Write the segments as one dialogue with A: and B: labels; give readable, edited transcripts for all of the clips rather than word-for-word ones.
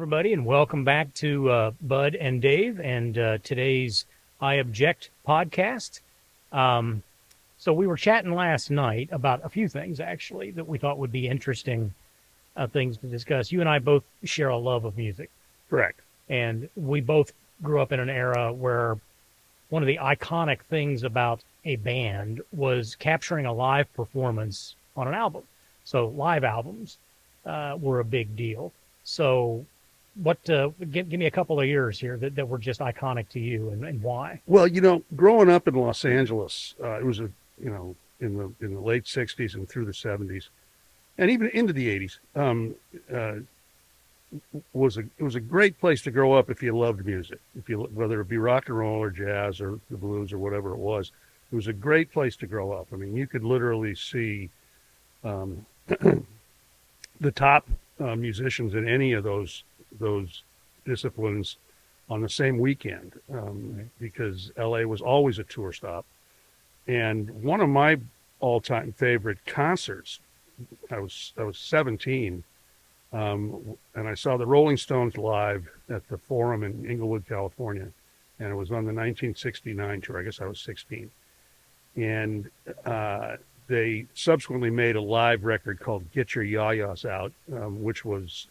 A: everybody, and welcome back to Bud and Dave and today's I Object podcast. So we were chatting last night about a few things, actually, that we thought would be interesting things to discuss. You and I both share a love of music.
B: Correct.
A: And we both grew up in an era where one of the iconic things about a band was capturing a live performance on an album. So live albums were a big deal. So give me a couple of years here that were just iconic to you and why?
B: Well, growing up in Los Angeles, it was in the late 60s and through the 70s and even into the 80s, it was a great place to grow up if you loved music, whether it be rock and roll or jazz or the blues or whatever it was a great place to grow up. I mean, you could literally see the top musicians in any of those disciplines on the same weekend, because LA was always a tour stop. And one of my all-time favorite concerts, I was 17, and I saw the Rolling Stones live at the Forum in Inglewood, California, and it was on the 1969 tour. I guess I was 16. And they subsequently made a live record called "Get Your Ya-Ya's Out," which was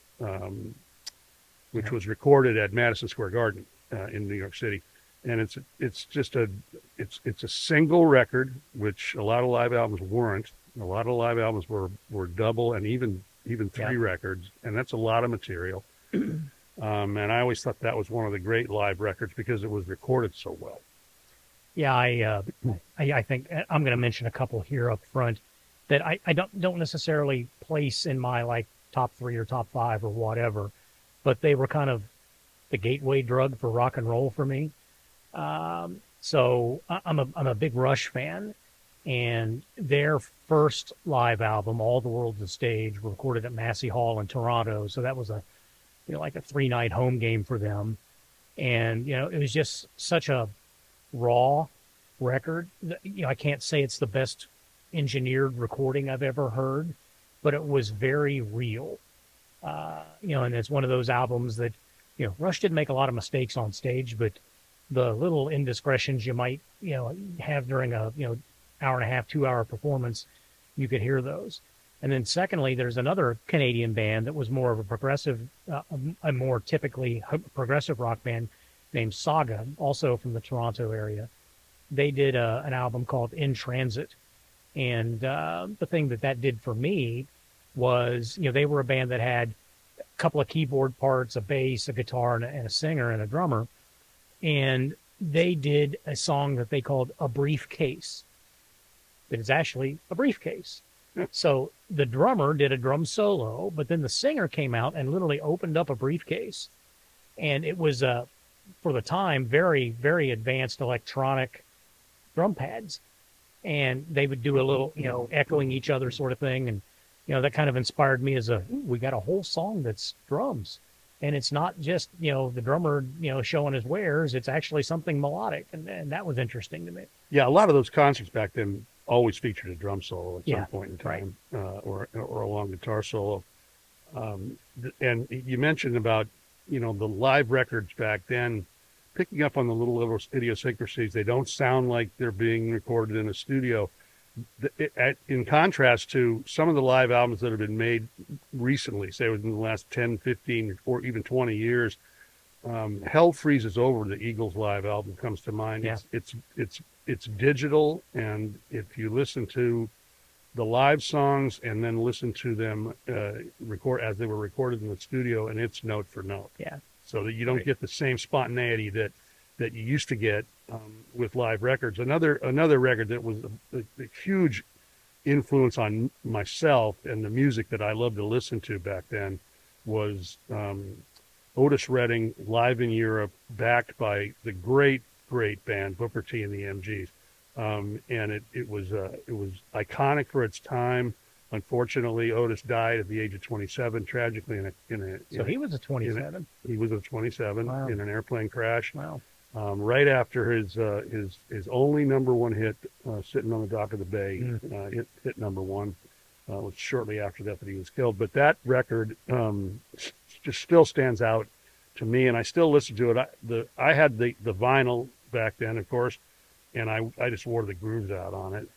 B: recorded at Madison Square Garden in New York City, and it's a single record, which a lot of live albums weren't. A lot of live albums were double and even three records, and that's a lot of material. And I always thought that was one of the great live records because it was recorded so well.
A: Yeah, I think I'm going to mention a couple here up front that I don't necessarily place in my like top 3 or top 5 or whatever, but they were kind of the gateway drug for rock and roll for me. So I'm a big Rush fan, and their first live album, All the World's a Stage, recorded at Massey Hall in Toronto. So that was like a 3-night home game for them, and it was just such a raw record. I can't say it's the best engineered recording I've ever heard, but it was very real. And it's one of those albums that, Rush didn't make a lot of mistakes on stage, but the little indiscretions you might, have during a, hour and a half, 2-hour performance, you could hear those. And then secondly, there's another Canadian band that was more of a progressive, a more typically progressive rock band named Saga, also from the Toronto area. They did an album called In Transit. And the thing that did for me was, they were a band that had a couple of keyboard parts, a bass, a guitar, and a singer and a drummer. And they did a song that they called A Briefcase. That is actually a briefcase. So the drummer did a drum solo, but then the singer came out and literally opened up a briefcase. And it was, for the time, very, very advanced electronic drum pads. And they would do a little, echoing each other sort of thing. And, that kind of inspired me as we got a whole song that's drums. And it's not just, the drummer, showing his wares. It's actually something melodic. And that was interesting to me.
B: Yeah, a lot of those concerts back then always featured a drum solo at some point in time,
A: right.
B: or a long guitar solo. And you mentioned about, the live records back then, picking up on the little idiosyncrasies. They don't sound like they're being recorded in a studio. In contrast to some of the live albums that have been made recently, say within the last 10, 15, or even 20 years, Hell Freezes Over, the Eagles live album, comes to mind.
A: Yeah.
B: It's digital, and if you listen to the live songs and then listen to them record as they were recorded in the studio, and it's note for note.
A: Yeah.
B: So that you don't get the same spontaneity that you used to get with live records. Another record that was a huge influence on myself and the music that I loved to listen to back then was Otis Redding live in Europe, backed by the great band Booker T and the MGs. And it was iconic for its time. Unfortunately, Otis died at the age of 27, tragically
A: He was a 27.
B: He was a 27
A: Wow.
B: in an airplane crash.
A: Wow.
B: Right after his only number one hit, Sitting on the Dock of the Bay, hit number one. It was shortly after that he was killed. But that record just still stands out to me, and I still listen to it. I had the vinyl back then, of course, and I just wore the grooves out on it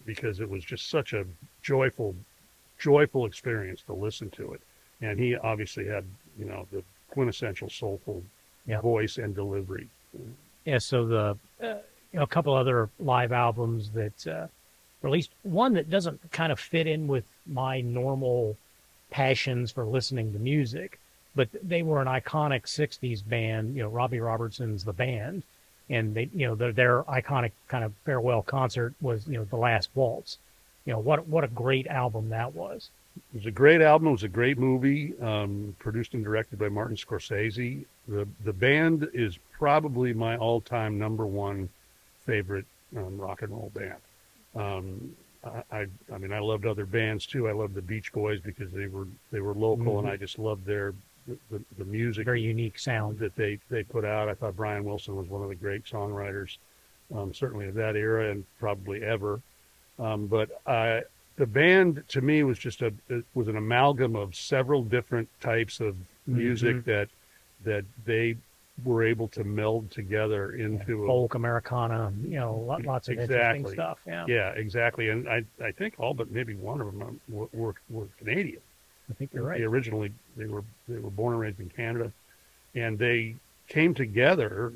B: because it was just such a joyful experience to listen to it. And he obviously had, the quintessential soulful voice and delivery.
A: Yeah. So a couple other live albums that released, one that doesn't kind of fit in with my normal passions for listening to music, but they were an iconic '60s band. Robbie Robertson's The Band, and they, their iconic kind of farewell concert was, The Last Waltz. What a great album that was.
B: It was a great album. It was a great movie, produced and directed by Martin Scorsese. The Band is probably my all-time number one favorite rock and roll band. I mean, I loved other bands too. I loved the Beach Boys because they were local, and I just loved the music,
A: very unique sound
B: that they put out. I thought Brian Wilson was one of the great songwriters, certainly of that era and probably ever. But the Band to me was just was an amalgam of several different types of music that they were able to meld together into
A: folk, Americana, lots of interesting stuff.
B: Yeah, exactly. And I think all but maybe one of them were Canadian.
A: I think you're right.
B: They were born and raised in Canada, and they came together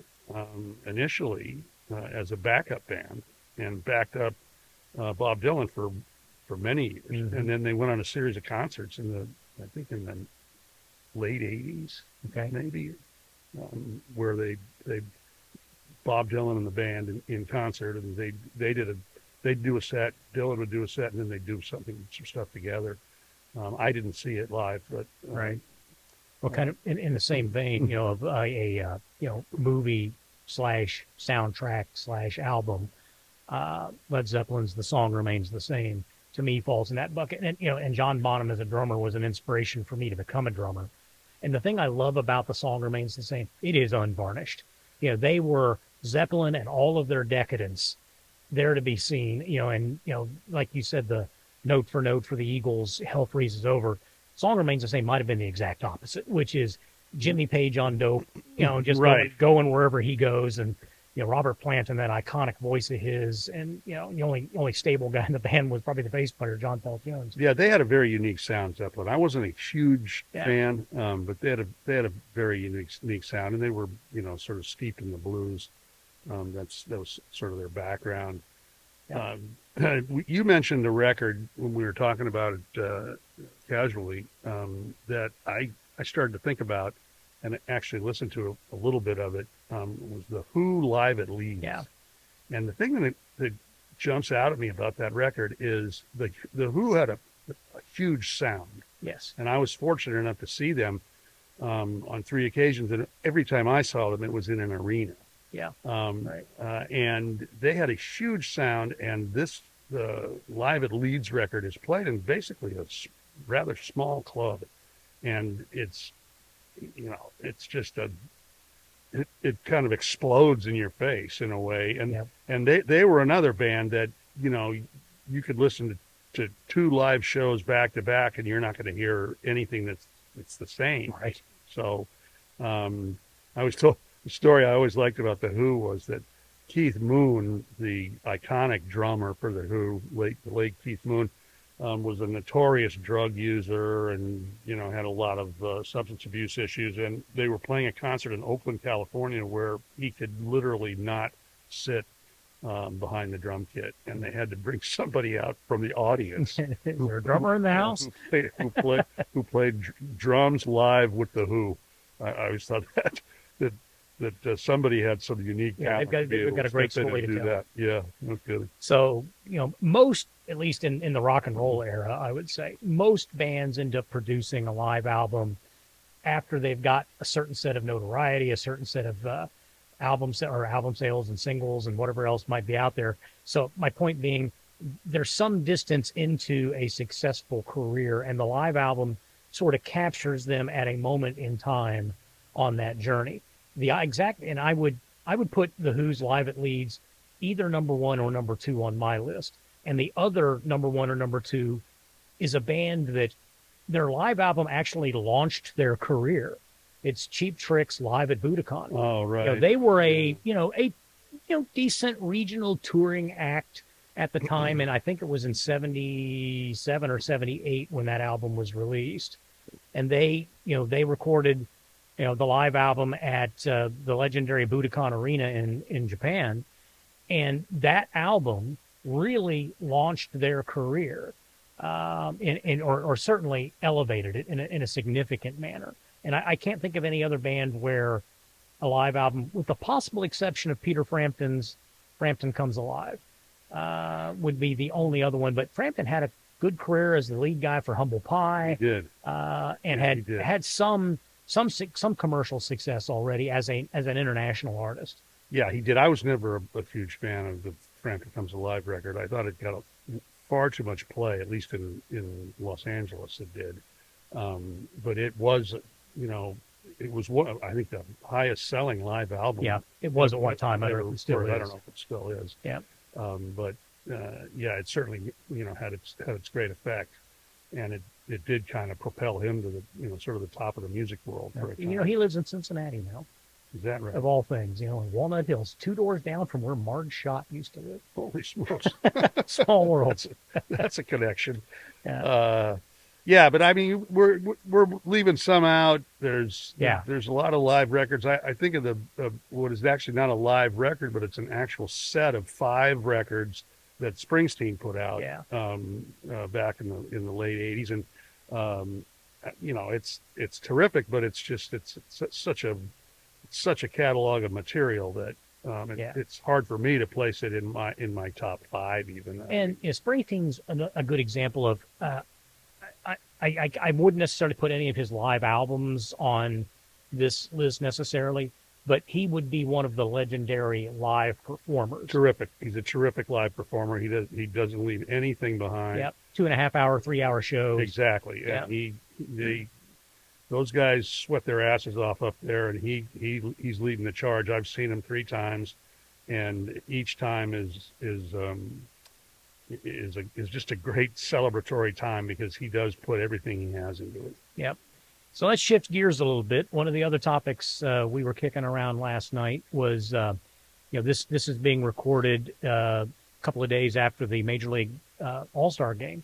B: initially as a backup band and backed up Bob Dylan for many years, and then they went on a series of concerts in the late '80s, maybe, where they Bob Dylan and the band in concert, and they'd do a set, Dylan would do a set, and then they'd do some stuff together. I didn't see it live, but
A: right. Well, kind of in the same vein, of a movie / soundtrack / album, Led Zeppelin's "The Song Remains the Same" to me falls in that bucket. And John Bonham as a drummer was an inspiration for me to become a drummer. And the thing I love about "The Song Remains the Same," it is unvarnished. They were Zeppelin and all of their decadence there to be seen. And like you said, the note for note for the Eagles, "Hell Freezes Over." "Song Remains the Same" might have been the exact opposite, which is Jimmy Page on dope, just
B: right.
A: going wherever he goes, and Robert Plant and that iconic voice of his, and the only stable guy in the band was probably the bass player, John Paul Jones.
B: Yeah, they had a very unique sound, Zeppelin. I wasn't a huge fan, but they had a very unique sound, and they were sort of steeped in the blues. That was sort of their background. Yeah. You mentioned a record when we were talking about it casually that I started to think about and actually listened to a little bit of it. Was the Who live at Leeds.
A: Yeah.
B: And the thing that jumps out at me about that record is the Who had a huge sound.
A: Yes.
B: And I was fortunate enough to see them on 3 occasions, and every time I saw them, it was in an arena.
A: Yeah.
B: Right. And they had a huge sound, and the Live at Leeds record is played in basically a rather small club, and it's just it kind of explodes in your face in a way, and they were another band that you could listen to 2 live shows back to back, and you're not going to hear anything that's the same.
A: Right.
B: So I was told. The story I always liked about the Who was that Keith Moon, the iconic drummer for the Who, the late Keith Moon, was a notorious drug user and had a lot of substance abuse issues. And they were playing a concert in Oakland, California, where he could literally not sit behind the drum kit, and they had to bring somebody out from the audience.
A: Is there a drummer in the house?
B: Who played drums live with the Who. I always thought that somebody had some unique talent.
A: They've got a great story to tell.
B: That. Yeah, no kidding.
A: So, most, at least in the rock and roll era, I would say, most bands end up producing a live album after they've got a certain set of notoriety, a certain set of album sales and singles and whatever else might be out there. So my point being, there's some distance into a successful career, and the live album sort of captures them at a moment in time on that journey. And I would put the Who's Live at Leeds either number 1 or number 2 on my list. And the other number 1 or number 2 is a band that their live album actually launched their career. It's Cheap Tricks live at Budokan.
B: Oh, right.
A: They were a decent regional touring act at the time, and I think it was in 77 or 78 when that album was released. And they recorded, the live album at the legendary Budokan Arena in Japan, and that album really launched their career, or certainly elevated it in a significant manner. And I can't think of any other band where a live album, with the possible exception of Peter Frampton's "Frampton Comes Alive," would be the only other one. But Frampton had a good career as the lead guy for Humble Pie.
B: He did.
A: And had some commercial success already as an international artist.
B: Yeah, he did. I was never a huge fan of the Frampton Comes Alive record. I thought it got far too much play, at least in Los Angeles it did. But it was, it was I think the highest selling live album.
A: Yeah, it was at one time. I don't know if it still is.
B: I don't know if it still is.
A: Yeah.
B: But yeah, it certainly had its great effect, and it did kind of propel him to the sort of the top of the music world for a time.
A: He lives in Cincinnati now.
B: Is that right?
A: Of all things, in Walnut Hills, 2 doors down from where Marge Schott used to live.
B: Holy smokes!
A: Small world.
B: That's a connection.
A: Yeah.
B: Yeah, but I mean, we're leaving some out. There's a lot of live records. I think of what is actually not a live record, but it's an actual set of 5 records that Springsteen put out.
A: Yeah.
B: Back in the late '80s, and it's terrific, but it's such a catalog of material that it's hard for me to place it in my top 5 even.
A: And Springsteen's a good example of. I wouldn't necessarily put any of his live albums on this list necessarily, but he would be one of the legendary live performers.
B: Terrific. He's a terrific live performer. He doesn't leave anything behind.
A: Yep. 2.5 hour, 3 hour shows.
B: Exactly.
A: Yep.
B: And those guys sweat their asses off up there, and he's leading the charge. I've seen him 3 times, and each time is just a great celebratory time because he does put everything he has into it.
A: Yep. So let's shift gears a little bit. One of the other topics we were kicking around last night was, this is being recorded a couple of days after the Major League All-Star game,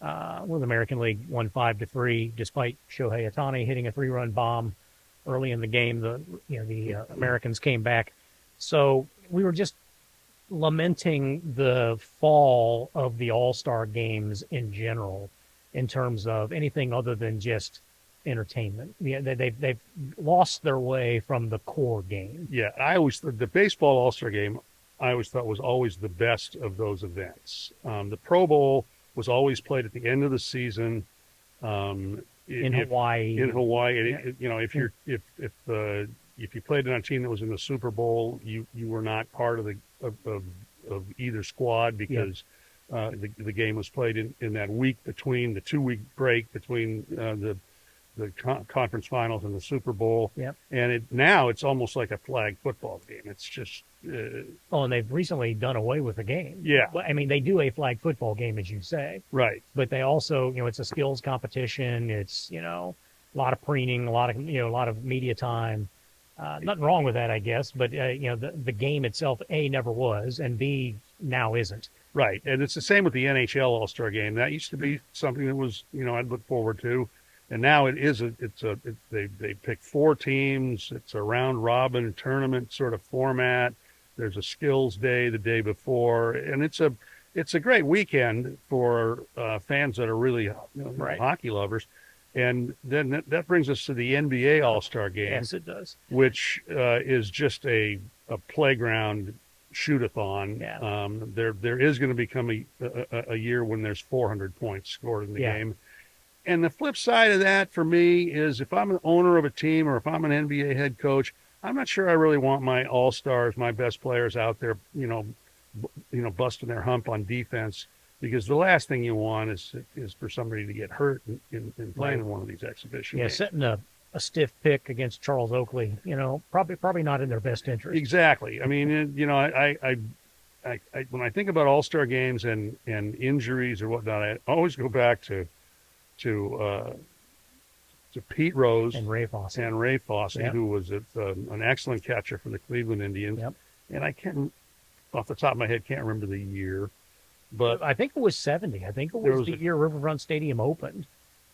A: where the American League won 5-3, despite Shohei Ohtani hitting a 3-run bomb early in the game. The Americans came back. So we were just lamenting the fall of the All-Star games in general in terms of anything other than just entertainment. Yeah, they've lost their way from the core game.
B: Yeah, the baseball All-Star game I always thought was always the best of those events. The Pro Bowl was always played at the end of the season.
A: In Hawaii.
B: In Hawaii,
A: Yeah.
B: if you played on a team that was in the Super Bowl, you were not part of either squad because the game was played in that week between the 2-week break between the conference finals and the Super Bowl.
A: Yep.
B: And now it's almost like a flag football game. It's just
A: and they've recently done away with the game.
B: Yeah.
A: I mean, they do a flag football game, as you say.
B: Right.
A: But they also, it's a skills competition. It's, a lot of preening, a lot of media time. Nothing wrong with that, I guess. But, the game itself, A, never was, and B, now isn't.
B: Right. And it's the same with the NHL All-Star game. That used to be something that was, I'd look forward to. And now it is they pick 4 teams. It's a round robin tournament sort of format. There's a skills day the day before, and it's a great weekend for fans that are really
A: Right.
B: hockey lovers. And then that brings us to the NBA All-Star game.
A: Yes, it does.
B: Which is just a playground shoot-a-thon.
A: Yeah.
B: There is going to become a year when there's 400 points scored in the game. And the flip side of that for me is if I'm an owner of a team or if I'm an NBA head coach, I'm not sure I really want my all-stars, my best players out there, busting their hump on defense, because the last thing you want is for somebody to get hurt in playing in one of these exhibition games.
A: Setting a stiff pick against Charles Oakley, probably not in their best interest.
B: Exactly. I mean, I when I think about all-star games and injuries or whatnot, I always go back to to Pete Rose
A: And Ray Fosse.
B: Yep. Who was an excellent catcher for the Cleveland Indians.
A: Yep.
B: And I can't, off the top of my head, can't remember the year, but
A: I think it was 70. I think it was the year Riverfront Stadium opened.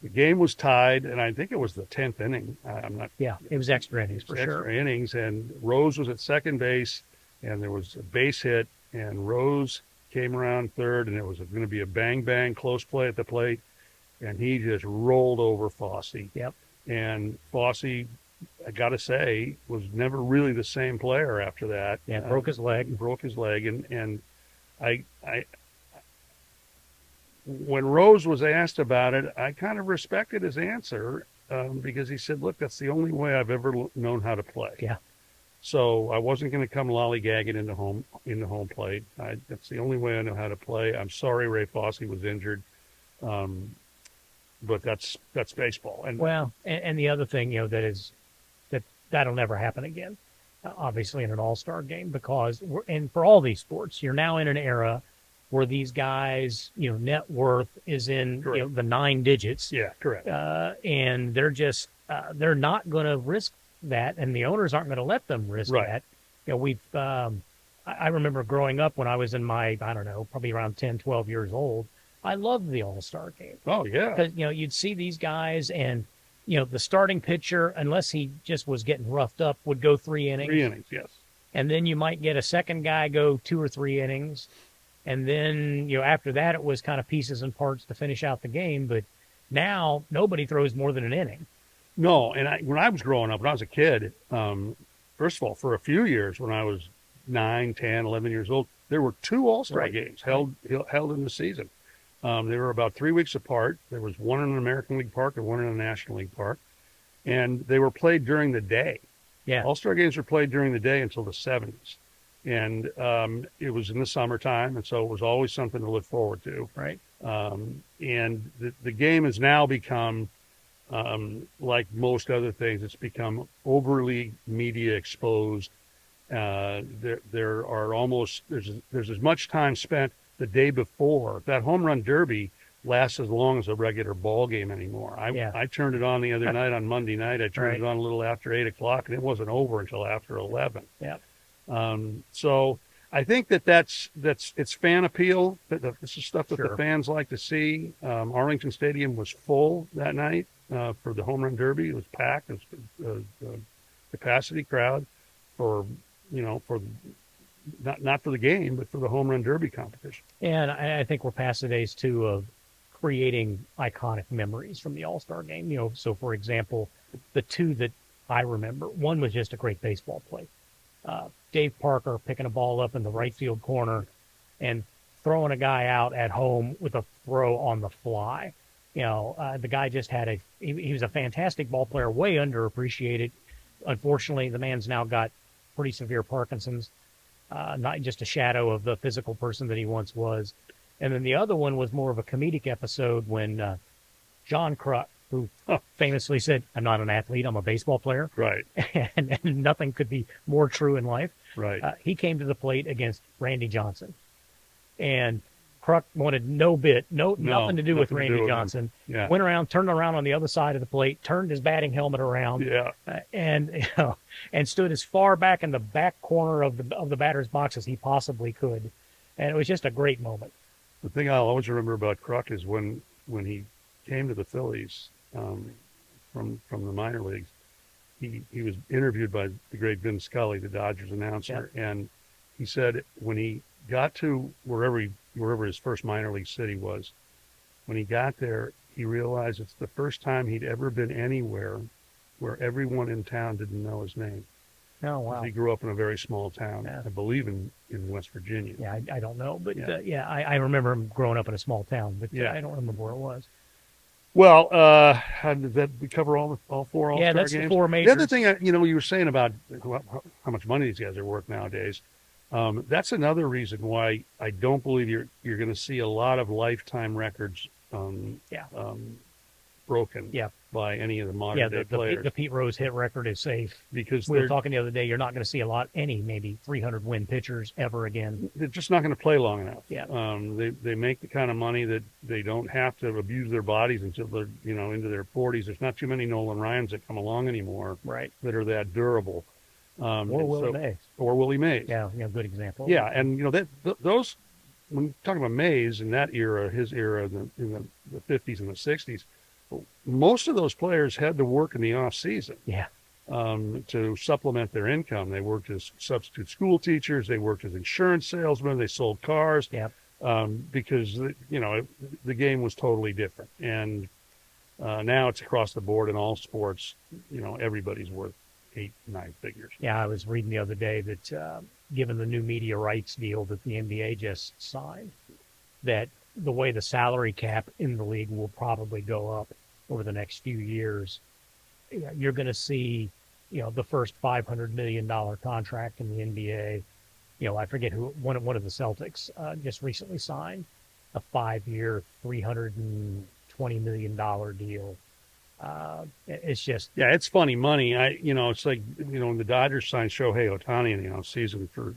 B: The game was tied, and I think it was the 10th inning. I'm not.
A: Yeah, it was extra innings for sure.
B: Extra innings, and Rose was at second base, and there was a base hit, and Rose came around third, and it was going to be a bang close play at the plate, and he just rolled over Fosse.
A: Yep.
B: And Fosse, I got to say, was never really the same player after that.
A: Yeah, broke his leg.
B: And I when Rose was asked about it, I kind of respected his answer because he said, "Look, that's the only way I've ever known how to play."
A: Yeah.
B: So I wasn't going to come lollygagging into home plate. That's the only way I know how to play. I'm sorry Ray Fosse was injured, but that's baseball. And
A: and the other thing, that'll never happen again. Obviously, in an all-star game, because and for all these sports, you're now in an era where these guys, net worth is in the 9 digits.
B: Yeah, correct.
A: And they're just they're not going to risk that, and the owners aren't going to let them risk that. I remember growing up when I was in my, I don't know, probably around 10, 12 years old. I loved the All-Star game.
B: Oh yeah,
A: because you'd see these guys, and the starting pitcher, unless he just was getting roughed up, would go 3 innings.
B: 3 innings, yes.
A: And then you might get a second guy go 2 or 3 innings. And then, after that, it was kind of pieces and parts to finish out the game. But now nobody throws more than an inning.
B: No, and when I was growing up, when I was a kid, first of all, for a few years when I was 9, 10, 11 years old, there were 2 All-Star games held in the season. They were about 3 weeks apart. There was one in an American League Park and one in a National League Park. And they were played during the day.
A: Yeah.
B: All-Star games were played during the day until the 70s. And it was in the summertime, and so it was always something to look forward to.
A: Right.
B: And the game has now become, like most other things, it's become overly media exposed. There are almost there's as much time spent the day before. That home run derby lasts as long as a regular ball game anymore. I turned it on the other night on Monday night. I turned it on a little after 8 o'clock, and it wasn't over until after 11.
A: Yeah.
B: So I think that's it's fan appeal. This is stuff that the
A: Sure.
B: fans like to see. Arlington Stadium was full that night for the home run derby. It was packed. It was a capacity crowd for not for the game, but for the home run derby competition.
A: And I think we're past the days too of creating iconic memories from the All-Star game. So for example, the 2 that I remember, one was just a great baseball play. Dave Parker picking a ball up in the right field corner and throwing a guy out at home with a throw on the fly. The guy just had he was a fantastic ball player, way underappreciated. Unfortunately, the man's now got pretty severe Parkinson's, not just a shadow of the physical person that he once was. And then the other one was more of a comedic episode when John Kruk, who famously said, "I'm not an athlete, I'm a baseball player."
B: Right.
A: And nothing could be more true in life.
B: Right.
A: He came to the plate against Randy Johnson. And Kruk wanted nothing to do with Randy Johnson.
B: Yeah.
A: Went around, turned around on the other side of the plate, turned his batting helmet around.
B: Yeah.
A: And stood as far back in the back corner of the batter's box as he possibly could. And it was just a great moment.
B: The thing I'll always remember about Kruk is when he came to the Phillies from the minor leagues, he was interviewed by the great Vin Scully, the Dodgers announcer, and he said when he got to wherever his first minor league city was, when he got there, he realized it's the first time he'd ever been anywhere where everyone in town didn't know his name.
A: Oh, wow.
B: He grew up in a very small town, I believe in West Virginia.
A: Yeah, I don't know. But, I remember him growing up in a small town, but I don't remember where it was.
B: Well, did that we cover all 4 All-Star games?
A: Yeah, that's the 4 majors.
B: The other thing, you were saying about how much money these guys are worth nowadays, that's another reason why I don't believe you're going to see a lot of lifetime records broken.
A: Yeah.
B: by any of the
A: Yeah,
B: modern day
A: the
B: players
A: the Pete Rose hit record is safe.
B: because
A: We were talking the other day. You're not going to see any maybe 300 win pitchers ever again.
B: they're just not going to play long enough.
A: Yeah.
B: They make the kind of money that they don't have to abuse their bodies until they're into their 40s. There's not too many Nolan Ryans that come along anymore,
A: Right.
B: that are that durable.
A: Or Willie Mays.
B: Or Willie Mays.
A: Yeah, good example.
B: Yeah, and those, when you're talking about Mays in that era, his era in the 50s and the 60s, most of those players had to work in the off season.
A: Yeah.
B: To supplement their income. They worked as substitute school teachers. They worked as insurance salesmen. They sold cars.
A: Yeah.
B: Because the game was totally different. And now it's across the board in all sports. Everybody's worth 8-9 figures.
A: Yeah, I was reading the other day that given the new media rights deal that the NBA just signed, that the way the salary cap in the league will probably go up over the next few years, you're going to see, the first $500 million contract in the NBA. I forget who, one of the Celtics just recently signed a 5-year, $320 million deal. It's just,
B: yeah, it's funny money. It's like, when the Dodgers signed Shohei Ohtani in the season for,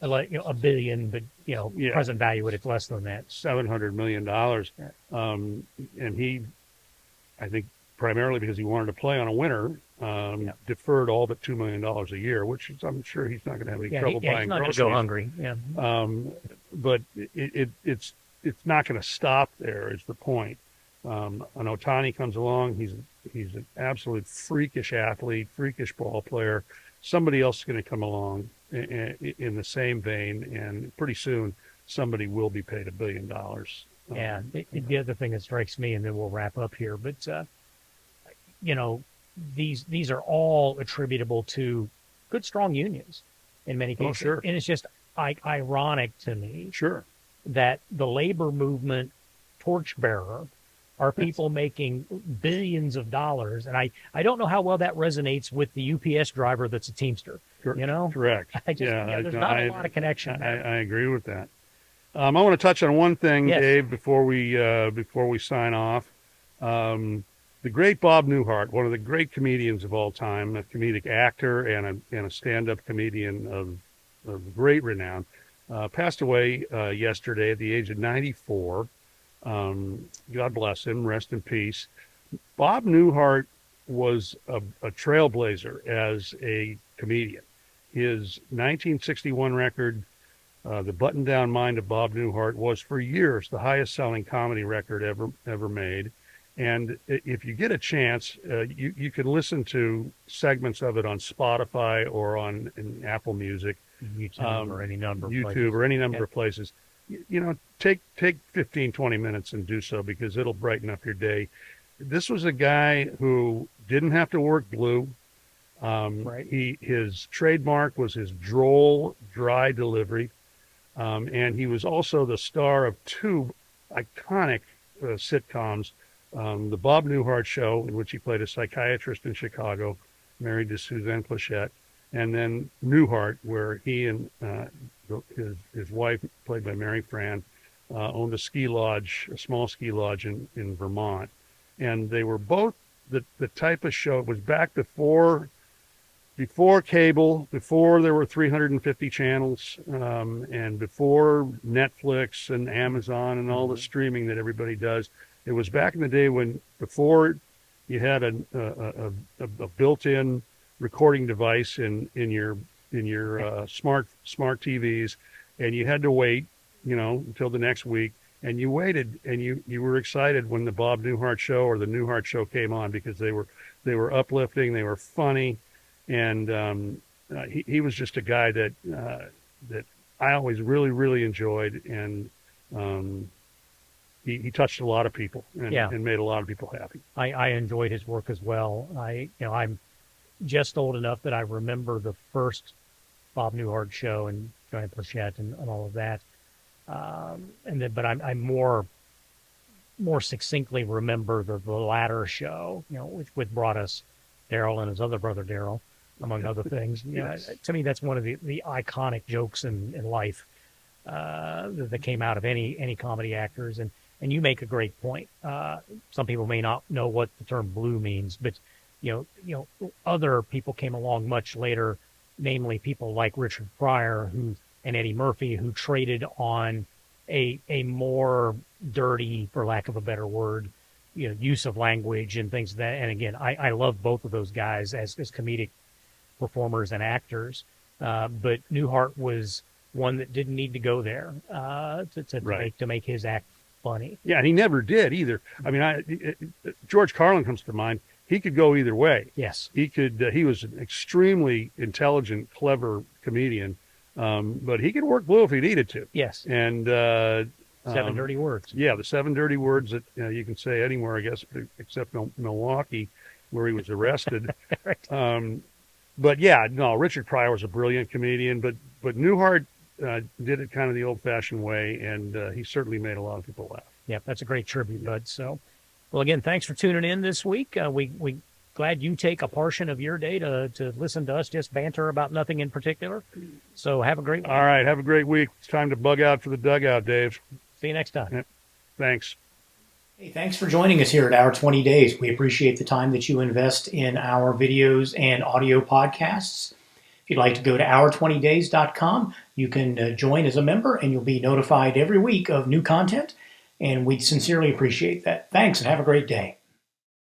A: like $1 billion, but
B: Yeah.
A: present value it's less than that.
B: $700 million. And he, I think, primarily because he wanted to play on a winner, deferred all but $2 million a year, which I'm sure he's not going to have any trouble buying
A: he's not
B: groceries.
A: going to go hungry. Yeah.
B: But it's not going to stop there. Is the point? An Ohtani comes along. He's an absolute freakish athlete, freakish ball player. Somebody else is going to come along in the same vein, and pretty soon somebody will be paid $1 billion.
A: Yeah. The other thing that strikes me, and then we'll wrap up here, but these are all attributable to good, strong unions in many cases.
B: Oh, sure.
A: And it's just ironic to me
B: Sure.
A: that the labor movement torchbearer are people making billions of dollars. And I don't know how well that resonates with the UPS driver that's a Teamster.
B: Correct.
A: There's not a lot of connection there.
B: I agree with that. I want to touch on one thing,
A: Yes.
B: Dave, before we sign off. The great Bob Newhart, one of the great comedians of all time, a comedic actor and a stand-up comedian of great renown, passed away yesterday at the age of 94. God bless him. Rest in peace. Bob Newhart was a trailblazer as a comedian. His 1961 record, The Button-Down Mind of Bob Newhart, was for years the highest-selling comedy record ever made. And if you get a chance, you can listen to segments of it on Spotify or in Apple Music,
A: YouTube or any number of places.
B: YouTube or any number of places. Take 15, 20 minutes and do so, because it'll brighten up your day. This was a guy who didn't have to work blue.
A: Right.
B: His trademark was his droll, dry delivery. And he was also the star of two iconic sitcoms, The Bob Newhart Show, in which he played a psychiatrist in Chicago, married to Suzanne Plachette, and then Newhart, where he and his wife, played by Mary Fran, owned a small ski lodge in Vermont. And they were both the type of show. It was back before cable, before there were 350 channels, and before Netflix and Amazon and all the streaming that everybody does. It was back in the day before you had a built-in recording device in your smart TVs, and you had to wait, until the next week. And you waited, and you were excited when the Bob Newhart Show or the Newhart Show came on, because they were uplifting, they were funny, and he was just a guy that I always really, really enjoyed, and he touched a lot of people and made a lot of people happy.
A: I enjoyed his work as well. I'm just old enough that I remember the first Bob Newhart Show and Joanne Plachette and all of that. But I more succinctly remember the latter show, which brought us Daryl and his other brother Daryl, among other things.
B: Yes.
A: To me, that's one of the iconic jokes in life that came out of any comedy actors. And And you make a great point. Some people may not know what the term blue means, but other people came along much later, namely people like Richard Pryor and Eddie Murphy, who traded on a more dirty, for lack of a better word, use of language and things that. And again, I love both of those guys as comedic performers and actors, but Newhart was one that didn't need to go there to make his act funny.
B: Yeah, and he never did either. I mean, George Carlin comes to mind. He could go either way.
A: Yes,
B: he could. He was an extremely intelligent, clever comedian, but he could work blue if he needed to.
A: Yes,
B: and
A: 7 dirty words.
B: Yeah, the 7 dirty words that you can say anywhere, I guess, except Milwaukee, where he was arrested.
A: Right.
B: But yeah, no, Richard Pryor was a brilliant comedian, but Newhart did it kind of the old-fashioned way, and he certainly made a lot of people laugh.
A: Yeah, that's a great tribute, Bud. So, well, again, thanks for tuning in this week. We glad you take a portion of your day to listen to us just banter about nothing in particular. So have a great week.
B: All right, have a great week. It's time to bug out for the dugout, Dave.
A: See you next time.
B: Yeah, thanks.
C: Hey, thanks for joining us here at Our 20 Days. We appreciate the time that you invest in our videos and audio podcasts. If you'd like to go to our20days.com, you can join as a member and you'll be notified every week of new content. And we'd sincerely appreciate that. Thanks and have a great day.